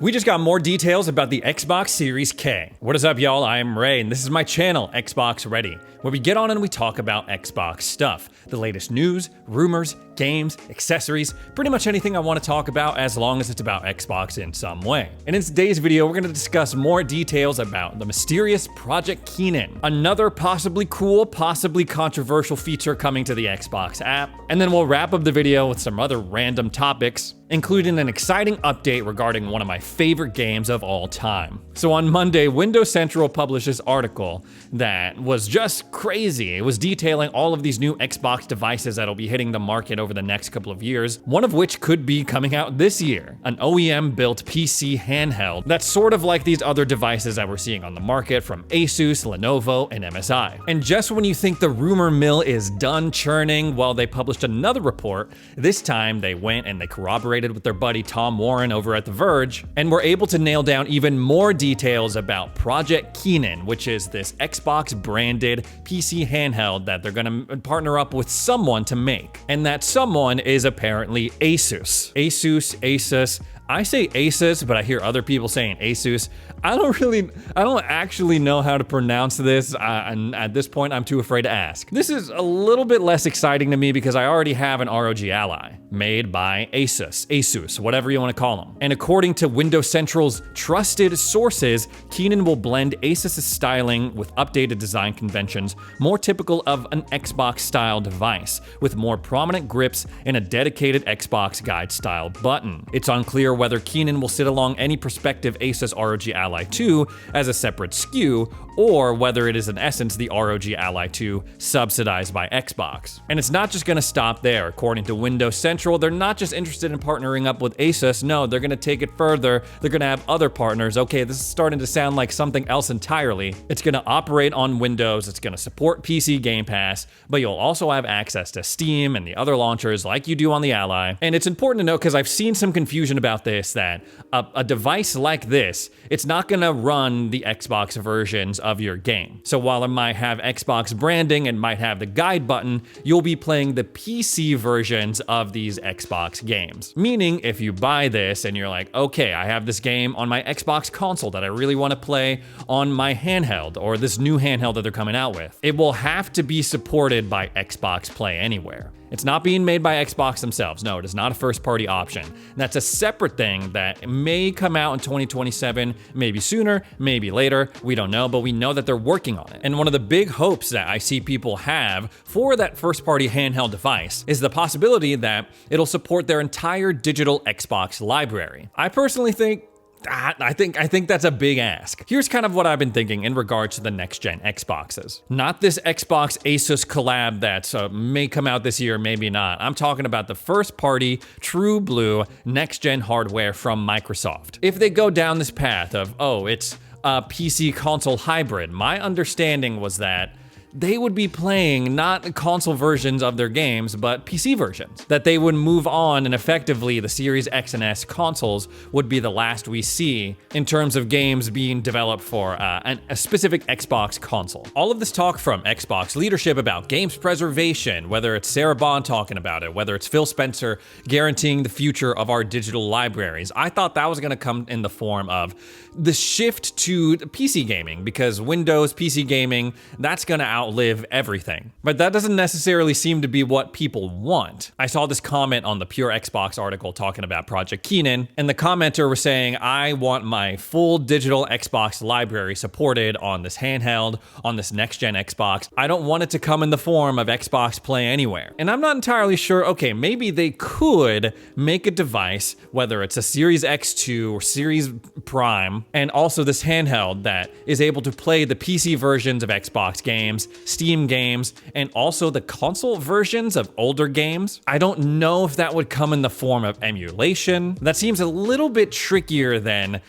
We just got more details about the Xbox Series K. What is up, y'all? I am Ray, and this is my channel, Xbox Ready, where we get on and we talk about Xbox stuff. The latest news, rumors, games, accessories, pretty much anything I want to talk about as long as it's about Xbox in some way. And in today's video, we're going to discuss more details about the mysterious Project Keenan, another possibly cool, possibly controversial feature coming to the Xbox app, and then we'll wrap up the video with some other random topics, including an exciting update regarding one of my favorite games of all time. So on Monday, Windows Central published this article that was just crazy. It was detailing all of these new Xbox devices that'll be hitting the market over the next couple of years, one of which could be coming out this year, an OEM-built PC handheld that's sort of like these other devices that we're seeing on the market from Asus, Lenovo, and MSI. And just when you think the rumor mill is done churning, well, they published another report. This time, they went and they corroborated with their buddy Tom Warren over at The Verge, and were able to nail down even more details about Project Keenan, which is this Xbox branded PC handheld that they're gonna partner up with someone to make. And that someone is apparently Asus. Asus. I say Asus, but I hear other people saying Asus. I don't actually know how to pronounce this, and at this point, I'm too afraid to ask. This is a little bit less exciting to me because I already have an ROG Ally made by Asus, whatever you want to call them. And according to Windows Central's trusted sources, Keenan will blend Asus's styling with updated design conventions more typical of an Xbox-style device, with more prominent grips and a dedicated Xbox guide-style button. It's unclear whether Keenan will sit along any prospective Asus ROG Ally 2 as a separate SKU, or whether it is in essence the ROG Ally 2 subsidized by Xbox. And it's not just gonna stop there. According to Windows Central, they're not just interested in partnering up with Asus, no, they're gonna take it further. They're gonna have other partners. Okay, this is starting to sound like something else entirely. It's gonna operate on Windows, it's gonna support PC Game Pass, but you'll also have access to Steam and the other launchers like you do on the Ally. And it's important to note, because I've seen some confusion about this, that a device like this, it's not gonna run the Xbox versions of your game. So while it might have Xbox branding and might have the guide button, you'll be playing the PC versions of these Xbox games. Meaning, if you buy this and you're like, okay, I have this game on my Xbox console that I really want to play on my handheld, or this new handheld that they're coming out with, it will have to be supported by Xbox Play Anywhere. It's not being made by Xbox themselves. No, it is not a first-party option. That's a separate thing that may come out in 2027, maybe sooner, maybe later. We don't know, but we know that they're working on it. And one of the big hopes that I see people have for that first-party handheld device is the possibility that it'll support their entire digital Xbox library. I personally think I think that's a big ask. Here's kind of what I've been thinking in regards to the next-gen Xboxes. Not this Xbox Asus collab that may come out this year, maybe not. I'm talking about the first-party, true blue, next-gen hardware from Microsoft. If they go down this path of, oh, it's a PC console hybrid, my understanding was that they would be playing not console versions of their games, but PC versions. That they would move on, and effectively the Series X and S consoles would be the last we see in terms of games being developed for a specific Xbox console. All of this talk from Xbox leadership about games preservation, whether it's Sarah Bond talking about it, whether it's Phil Spencer guaranteeing the future of our digital libraries, I thought that was gonna come in the form of the shift to PC gaming, because Windows PC gaming, that's gonna outlive everything. But that doesn't necessarily seem to be what people want. I saw this comment on the Pure Xbox article talking about Project Keenan, and the commenter was saying, I want my full digital Xbox library supported on this handheld, on this next-gen Xbox. I don't want it to come in the form of Xbox Play Anywhere. And I'm not entirely sure, okay, maybe they could make a device, whether it's a Series X2 or Series Prime, and also this handheld that is able to play the PC versions of Xbox games, Steam games, and also the console versions of older games. I don't know if that would come in the form of emulation. That seems a little bit trickier than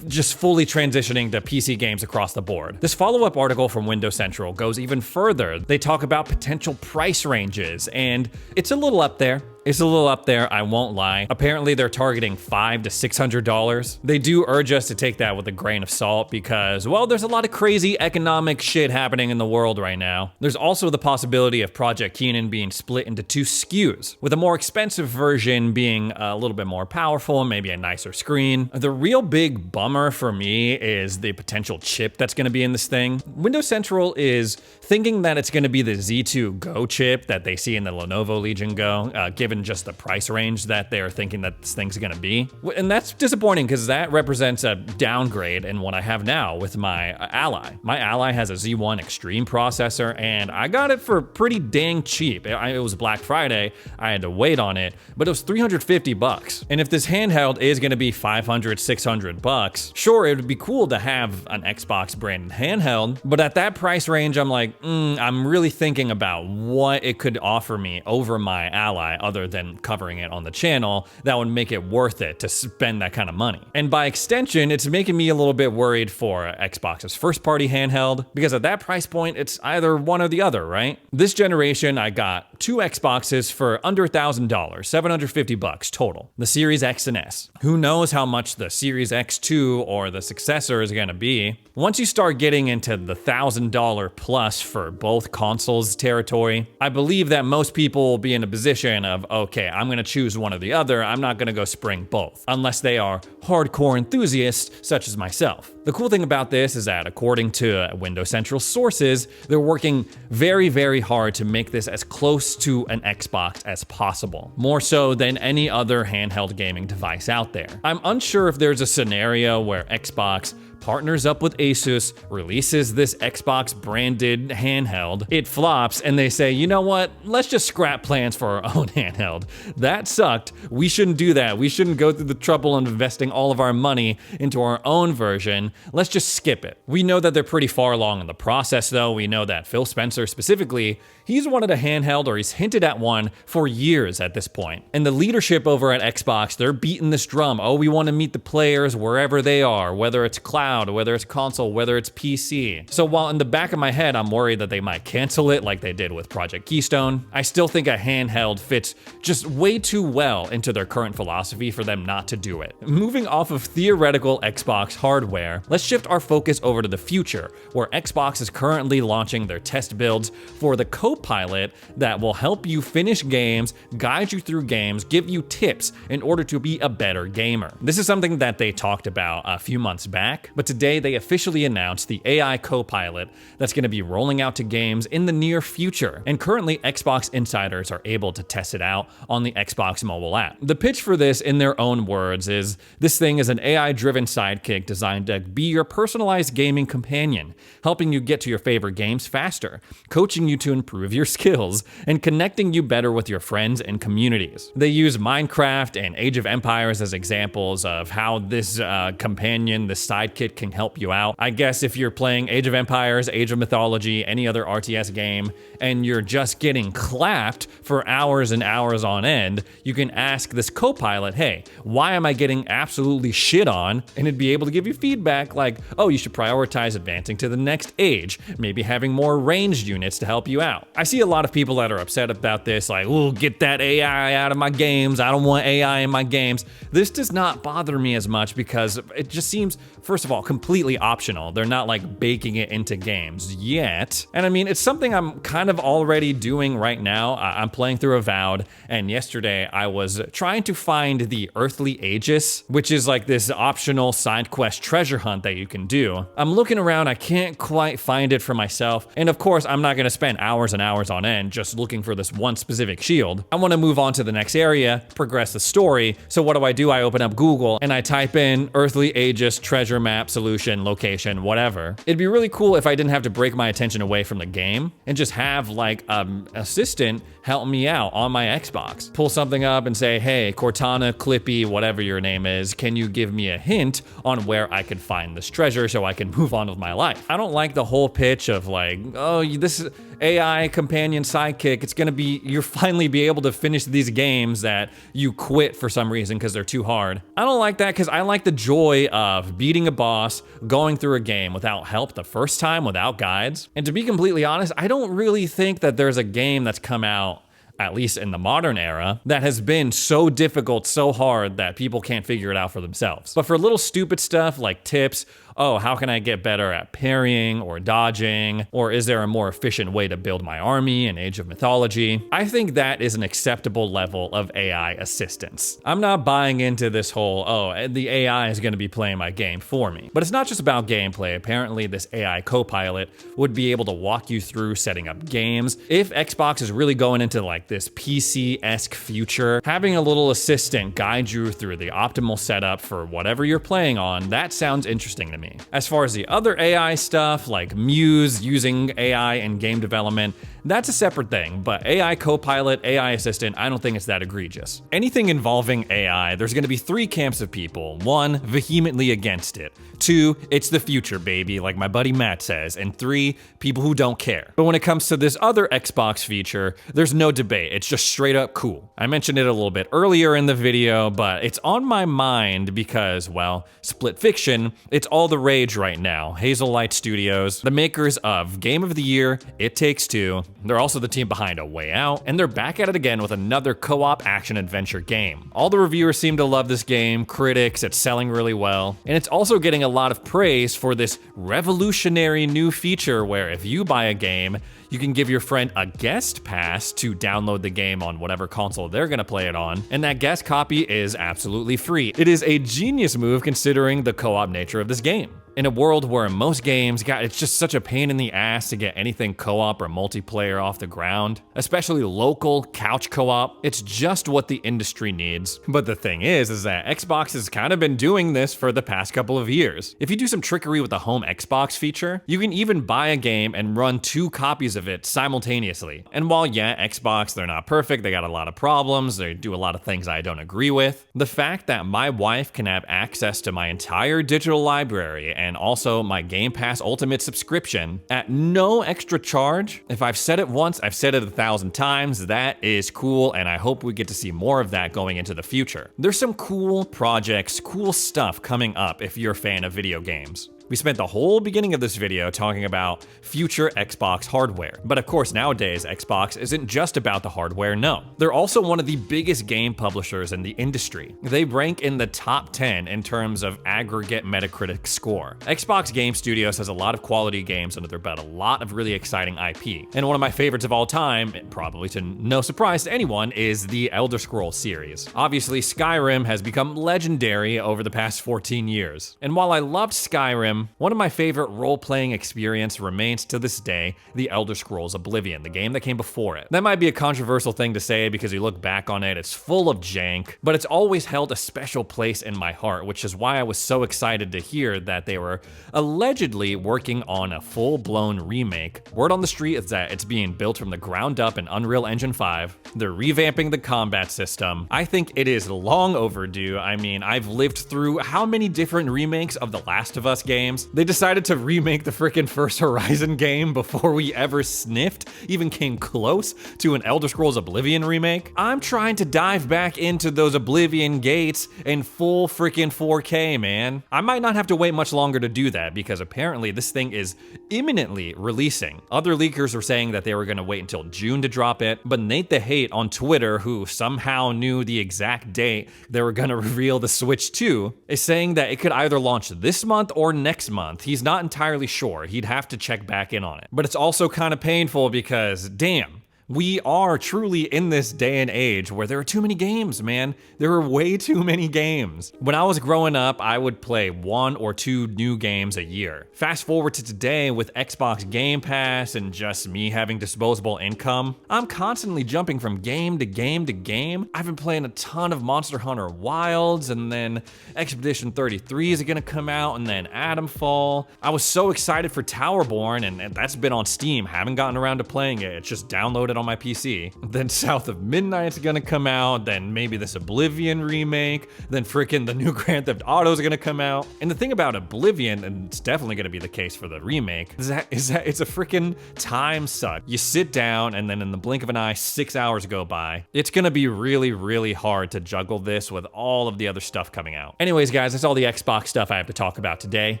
just fully transitioning to PC games across the board. This follow-up article from Windows Central goes even further. They talk about potential price ranges, and it's a little up there. It's a little up there, I won't lie. Apparently they're targeting $500 to $600. They do urge us to take that with a grain of salt because, well, there's a lot of crazy economic shit happening in the world right now. There's also the possibility of Project Keenan being split into 2 SKUs, with a more expensive version being a little bit more powerful, maybe a nicer screen. The real big bummer for me is the potential chip that's gonna be in this thing. Windows Central is thinking that it's gonna be the Z2 Go chip that they see in the Lenovo Legion Go, given just the price range that they're thinking that this thing's gonna be. And that's disappointing because that represents a downgrade in what I have now with my Ally. My Ally has a Z1 Extreme processor and I got it for pretty dang cheap. It was Black Friday, I had to wait on it, but it was $350. And if this handheld is gonna be $500, $600, sure, it would be cool to have an Xbox branded handheld, but at that price range, I'm like, I'm really thinking about what it could offer me over my Ally other than covering it on the channel that would make it worth it to spend that kind of money. And by extension, it's making me a little bit worried for Xbox's first party handheld, because at that price point, it's either one or the other, right? This generation, I got 2 Xboxes for under $1,000, $750 total. The Series X and S. Who knows how much the Series X2 or the successor is gonna be. Once you start getting into the $1,000 plus for both consoles territory, I believe that most people will be in a position of, okay, I'm gonna choose one or the other, I'm not gonna go spring both, unless they are hardcore enthusiasts such as myself. The cool thing about this is that according to Windows Central sources, they're working very, very hard to make this as close to an Xbox as possible, more so than any other handheld gaming device out there. I'm unsure if there's a scenario where Xbox partners up with Asus, releases this Xbox branded handheld, it flops, and they say, you know what, let's just scrap plans for our own handheld. That sucked. We shouldn't do that. We shouldn't go through the trouble of investing all of our money into our own version. Let's just skip it. We know that they're pretty far along in the process though. We know that Phil Spencer specifically, he's wanted a handheld or he's hinted at one for years at this point. And the leadership over at Xbox, they're beating this drum. Oh, we want to meet the players wherever they are, whether it's cloud, whether it's console, whether it's PC. So while in the back of my head, I'm worried that they might cancel it like they did with Project Keystone, I still think a handheld fits just way too well into their current philosophy for them not to do it. Moving off of theoretical Xbox hardware, let's shift our focus over to the future, where Xbox is currently launching their test builds for the Copilot that will help you finish games, guide you through games, give you tips in order to be a better gamer. This is something that they talked about a few months back, but today they officially announced the AI Copilot that's going to be rolling out to games in the near future. And currently Xbox insiders are able to test it out on the Xbox mobile app. The pitch for this, in their own words, is this thing is an AI-driven sidekick designed to be your personalized gaming companion, helping you get to your favorite games faster, coaching you to improve your skills, and connecting you better with your friends and communities. They use Minecraft and Age of Empires as examples of how this companion, this sidekick, can help you out. I guess if you're playing Age of Empires, Age of Mythology, any other RTS game, and you're just getting clapped for hours and hours on end, you can ask this Copilot, hey, why am I getting absolutely shit on? And it'd be able to give you feedback like, oh, you should prioritize advancing to the next age, maybe having more ranged units to help you out. I see a lot of people that are upset about this, like, oh, get that AI out of my games. I don't want AI in my games. This does not bother me as much because it just seems, first of all, completely optional. They're not like baking it into games yet. And I mean, it's something I'm kind of already doing right now. I'm playing through Avowed, and yesterday I was trying to find the Earthly Aegis, which is like this optional side quest treasure hunt that you can do. I'm looking around, I can't quite find it for myself. And of course, I'm not gonna spend hours and hours on end just looking for this one specific shield. I wanna move on to the next area, progress the story. So what do? I open up Google and I type in Earthly Aegis treasure map solution, location, whatever. It'd be really cool if I didn't have to break my attention away from the game and just have like an assistant help me out on my Xbox. Pull something up and say, hey, Cortana, Clippy, whatever your name is, can you give me a hint on where I could find this treasure so I can move on with my life? I don't like the whole pitch of like, oh, this is AI companion sidekick. It's gonna be, you'll finally be able to finish these games that you quit for some reason because they're too hard. I don't like that because I like the joy of beating a boss, going through a game without help the first time, without guides. And to be completely honest, I don't really think that there's a game that's come out at least in the modern era, that has been so difficult, so hard that people can't figure it out for themselves. But for little stupid stuff like tips, oh, how can I get better at parrying or dodging? Or is there a more efficient way to build my army in Age of Mythology? I think that is an acceptable level of AI assistance. I'm not buying into this whole, oh, the AI is gonna be playing my game for me. But it's not just about gameplay. Apparently this AI co-pilot would be able to walk you through setting up games. If Xbox is really going into like this PC-esque future, having a little assistant guide you through the optimal setup for whatever you're playing on, that sounds interesting to me. As far as the other AI stuff, like Muse using AI in game development, that's a separate thing, but AI co-pilot, AI assistant, I don't think it's that egregious. Anything involving AI, there's gonna be 3 camps of people. 1, vehemently against it. 2, it's the future, baby, like my buddy Matt says. And 3, people who don't care. But when it comes to this other Xbox feature, there's no debate. It's just straight up cool. I mentioned it a little bit earlier in the video, but it's on my mind because, well, Split Fiction, it's all the rage right now. Hazel Light Studios, the makers of Game of the Year, It Takes Two. They're also the team behind A Way Out, and they're back at it again with another co-op action-adventure game. All the reviewers seem to love this game, critics, it's selling really well, and it's also getting a lot of praise for this revolutionary new feature where if you buy a game, you can give your friend a guest pass to download the game on whatever console they're gonna play it on, and that guest copy is absolutely free. It is a genius move considering the co-op nature of this game. In a world where most games, God, it's just such a pain in the ass to get anything co-op or multiplayer off the ground, especially local couch co-op, it's just what the industry needs. But the thing is that Xbox has kind of been doing this for the past couple of years. If you do some trickery with the home Xbox feature, you can even buy a game and run 2 copies of it simultaneously. And while yeah, Xbox, they're not perfect, they got a lot of problems, they do a lot of things I don't agree with, the fact that my wife can have access to my entire digital library and also my Game Pass Ultimate subscription at no extra charge. If I've said it once, I've said it 1,000 times. That is cool, and I hope we get to see more of that going into the future. There's some cool projects, cool stuff coming up if you're a fan of video games. We spent the whole beginning of this video talking about future Xbox hardware. But of course, nowadays, Xbox isn't just about the hardware, no. They're also one of the biggest game publishers in the industry. They rank in the top 10 in terms of aggregate Metacritic score. Xbox Game Studios has a lot of quality games under their belt, a lot of really exciting IP. And one of my favorites of all time, probably to no surprise to anyone, is the Elder Scrolls series. Obviously, Skyrim has become legendary over the past 14 years. And while I loved Skyrim, one of my favorite role-playing experience remains to this day the Elder Scrolls Oblivion, the game that came before it. That might be a controversial thing to say because you look back on it, it's full of jank, but it's always held a special place in my heart, which is why I was so excited to hear that they were allegedly working on a full-blown remake. Word on the street is that it's being built from the ground up in Unreal Engine 5. They're revamping the combat system. I think it is long overdue. I mean, I've lived through how many different remakes of The Last of Us games. They decided to remake the frickin' first Horizon game before we ever sniffed, even came close to an Elder Scrolls Oblivion remake. I'm trying to dive back into those Oblivion gates in full frickin' 4K, man. I might not have to wait much longer to do that because apparently this thing is imminently releasing. Other leakers were saying that they were gonna wait until June to drop it, but Nate the Hate on Twitter, who somehow knew the exact date they were gonna reveal the Switch 2, is saying that it could either launch this month or next month. He's not entirely sure. He'd have to check back in on it. But it's also kind of painful because, damn, we are truly in this day and age where there are too many games, man. There are way too many games. When I was growing up, I would play 1 or 2 new games a year. Fast forward to today with Xbox Game Pass and just me having disposable income, I'm constantly jumping from game to game to game. I've been playing a ton of Monster Hunter Wilds, and then Expedition 33 is gonna come out, and then Atomfall. I was so excited for Towerborn, and that's been on Steam. Haven't gotten around to playing it. It's just downloaded on my PC. Then South of Midnight's gonna come out, then maybe this Oblivion remake, then frickin' the new Grand Theft Auto's gonna come out. And the thing about Oblivion, and it's definitely gonna be the case for the remake, is that it's a frickin' time suck. You sit down and then in the blink of an eye, 6 hours go by. It's gonna be really, really hard to juggle this with all of the other stuff coming out. Anyways, guys, that's all the Xbox stuff I have to talk about today.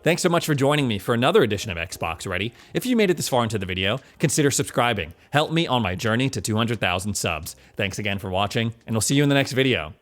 Thanks so much for joining me for another edition of Xbox Ready. If you made it this far into the video, consider subscribing. Help me on my my journey to 200,000 subs. Thanks again for watching, and we'll see you in the next video.